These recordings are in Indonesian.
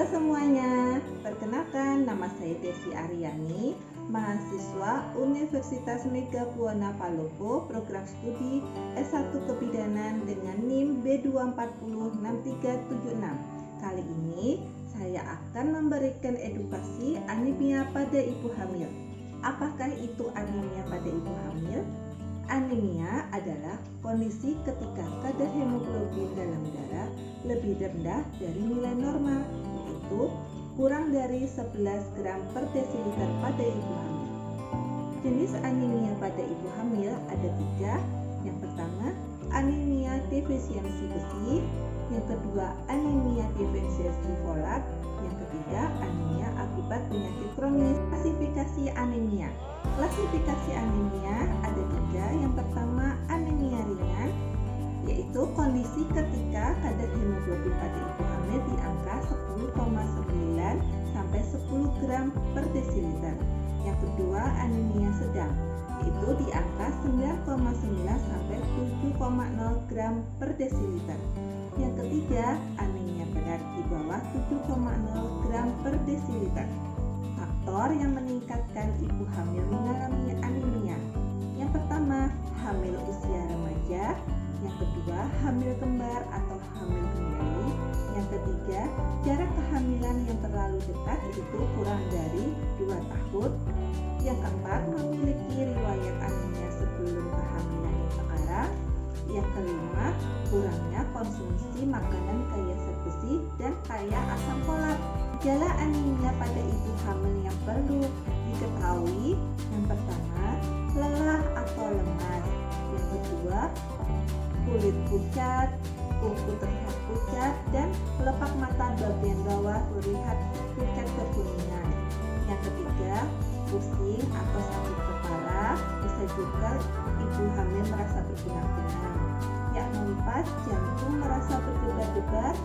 semuanya, perkenalkan nama saya Desi Aryani, mahasiswa Universitas Mega Buana Palopo, program studi S1 Kebidanan dengan NIM B2406376. Kali ini saya akan memberikan edukasi anemia pada ibu hamil. Apakah itu anemia pada ibu hamil? Anemia adalah kondisi ketika kadar hemoglobin dalam darah lebih rendah dari nilai normal, yaitu kurang dari 11 gram per desiliter pada ibu hamil. Jenis anemia pada ibu hamil ada 3. Yang pertama, anemia defisiensi besi. Yang kedua, anemia defisiensi folat. Yang ketiga, anemia akibat penyakit kronis. Klasifikasi anemia. Klasifikasi anemia ada 3. Yang pertama, anemia ringan, yaitu kondisi ketika kadar hemoglobin pada ibu hamil di angka 10,9 sampai 10 gram per desiliter. Yang kedua, anemia sedang, yaitu di angka 9,9 sampai 7,0 gram per desiliter. Yang ketiga, anemia berat di bawah 7,0 gram per desiliter. Faktor yang meningkatkan ibu hamil mengalami anemia. Yang pertama, hamil usia remaja. Yang kedua, hamil kembar atau hamil kendali. Yang ketiga, jarak kehamilan yang terlalu dekat, itu kurang dari 2 tahun. Yang keempat, memiliki riwayat anemia sebelum kehamilan yang sekarang. Yang kelima, kurangnya konsumsi makanan kaya zat besi dan kaya asam folat. Gejala anemia pada ibu hamil yang perlu diketahui, yang pertama, lelah atau lemas. Yang kedua, kulit pucat, kuku terlihat pucat, dan kelopak mata bagian bawah terlihat pucat kekuningan. Yang ketiga, pusing atau sakit kepala, bisa juga ibu hamil merasa berkunang-kunang. Yang keempat, jantung merasa berdebar-debar.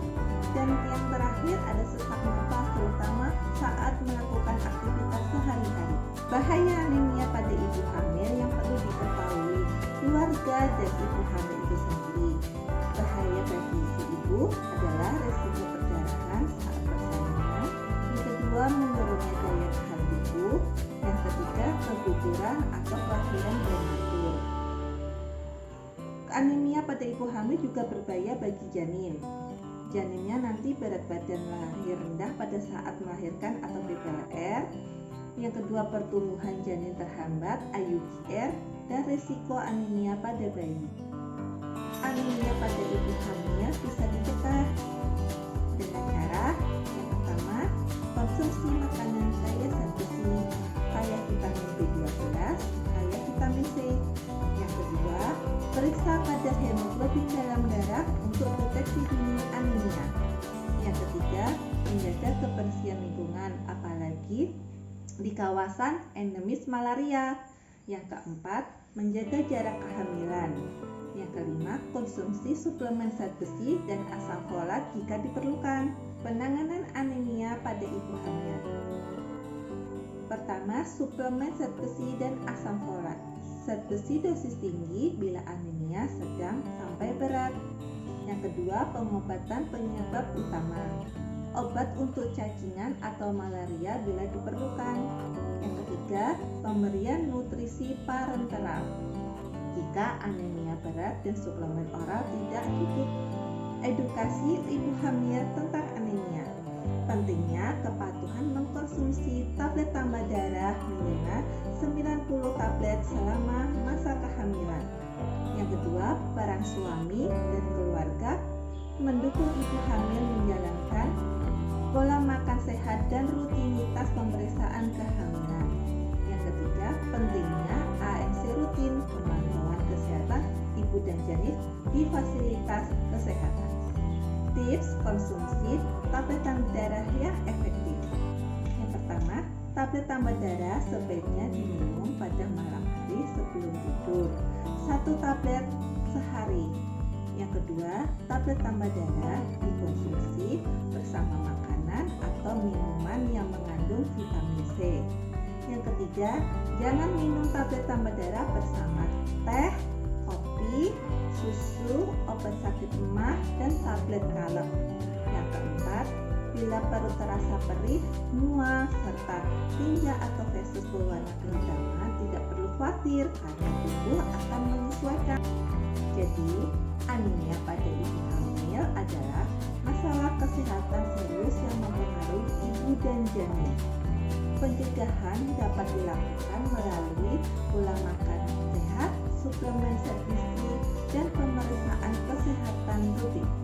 Dan yang terakhir ada sesak napas, terutama saat melakukan aktivitas sehari-hari. Bahaya anemia pada ibu hamil yang perlu diketahui keluarga dan ibu hamil itu sendiri. Bahaya bagi si ibu adalah resiko perdarahan saat persalinan. Yang kedua, menurunnya daya tahan tubuh. Yang ketiga, keguguran atau kelahiran prematur. Anemia pada ibu hamil juga berbahaya bagi janin. Janinnya nanti berat badan lahir rendah pada saat melahirkan atau PPLR. Yang kedua, pertumbuhan janin terhambat (IUGR) dan risiko anemia pada bayi. Anemia pada ibu hamil bisa dicegah dengan cara yang pertama, konsumsi makanan kaya zat besi, kaya vitamin B12, kaya vitamin C. Yang kedua, periksa kadar hemoglobin dalam darah untuk deteksi dini anemia. Yang ketiga, menjaga kebersihan lingkungan, apalagi di kawasan endemis malaria. Yang keempat, menjaga jarak kehamilan. Yang kelima, konsumsi suplemen zat besi dan asam folat jika diperlukan. Penanganan anemia pada ibu hamil. Pertama, suplemen zat besi dan asam folat. Zat besi dosis tinggi bila anemia sedang sampai berat. Yang kedua, pengobatan penyebab utama. Obat untuk cacingan atau malaria bila diperlukan. Yang ketiga, pemberian nutrisi parenteral jika anemia berat dan suplemen oral tidak cukup. Edukasi ibu hamil tentang anemia. Pentingnya kepatuhan mengkonsumsi tablet tambah darah minimal 90 tablet selama masa kehamilan. Yang kedua, peran suami dan keluarga mendukung ibu hamil menjalankan pola makan sehat dan rutinitas pemeriksaan kehamilan. Yang ketiga, pentingnya ANC rutin, pemantauan kesehatan ibu dan janin di fasilitas kesehatan. Tips konsumsi tablet tambah darah yang efektif. Yang pertama, tablet tambah darah sebaiknya diminum pada malam hari sebelum tidur, 1 tablet sehari. Yang kedua, tablet tambah darah dikonsumsi bersama makanan atau minuman yang mengandung vitamin C. Yang ketiga, jangan minum tablet tambah darah bersama teh, kopi, susu, obat sakit emah, dan tablet kalem. Yang keempat, Bila perut terasa perih, mual, serta tinja atau fesus berwarna kehitaman, tidak perlu khawatir karena tubuh akan menyesuaikan. Jadi, anemia pada ibu hamil adalah masalah kesehatan serius yang mempengaruhi ibu dan janin. Pencegahan dapat dilakukan melalui pola makan sehat, suplemen zat gizi, dan pemeriksaan kesehatan rutin.